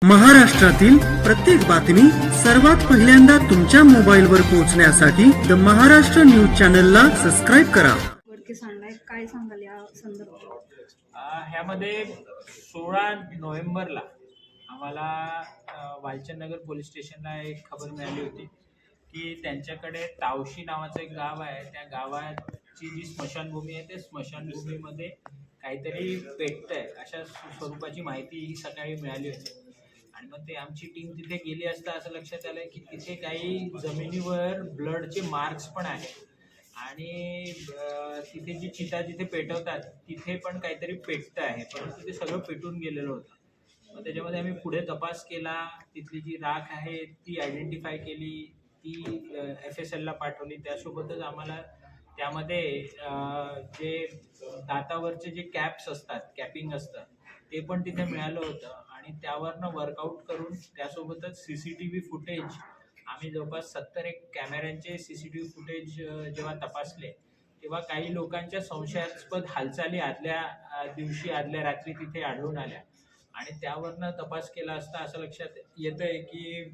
महाराष्ट्रातील प्रत्येक बातमी सर्वात पहिल्यांदा तुमच्या मोबाईलवर पोहोचण्यासाठी द महाराष्ट्र न्यूज चॅनलला सबस्क्राईब करा. वरती सांगलाय, काय सांगाल या संदर्भात? ह्यामध्ये 16 नोव्हेंबरला आम्हाला वालचंदनगर पोलीस स्टेशनला एक खबर मिळाली होती की त्यांच्याकडे तावशी नावाचं एक गाव आहे. त्या गावाची जी स्मशानभूमी आहे त्या स्मशानभूमीमध्ये काहीतरी पेटतंय अशा स्वरूपाची माहिती ही सकाळी मिळाली होती. आणि मग ते आमची टीम तिथे गेली असता असं लक्षात आलं की तिथे काही जमिनीवर ब्लडचे मार्क्स पण आहेत आणि तिथे जी चिता जिथे पेटवतात तिथे पण काहीतरी पेटतं आहे, परंतु ते सगळं पेटून गेलेलं होतं. मग त्याच्यामध्ये आम्ही पुढे तपास केला, तिथली जी राख आहे ती आयडेंटिफाय केली, ती FSLला पाठवली. त्यासोबतच आम्हाला त्यामध्ये जे दातावरचे जे कॅप्स असतात, कॅपिंग असतं ते पण तिथे मिळालं होतं आणि त्यावरनं वर्कआउट करून त्यासोबतच CCTV फुटेज आम्ही जवळपास 70 कॅमेऱ्यांचे CCTV फुटेज जेव्हा तपासले तेव्हा काही लोकांच्या संशयास्पद हालचाली आदल्या दिवशी आदल्या रात्री तिथे आढळून आल्या आणि त्यावरनं तपास केला असता असं लक्षात येतंय की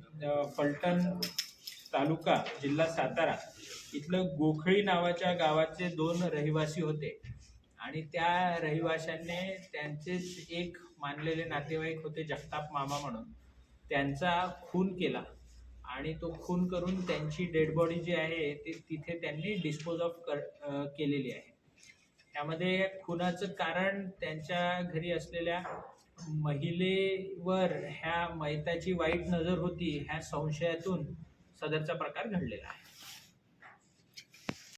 फलटण तालुका जिल्हा सातारा इथलं गोखळी नावाच्या गावाचे 2 रहिवासी होते आणि त्या रहिवाशांनी त्यांचेच एक मानलेले नातेवाईक होते जगताप मामा म्हणून, त्यांचा खून केला आणि तो खून करून त्यांची डेड बॉडी जी आहे ते तिथे त्यांनी डिस्पोज ऑफ केलेली आहे. त्यामध्ये खुनाचं कारण त्यांच्या घरी असलेल्या महिलेवर ह्या मैताची वाईट नजर होती ह्या संशयातून सदरचा प्रकार घडलेला आहे.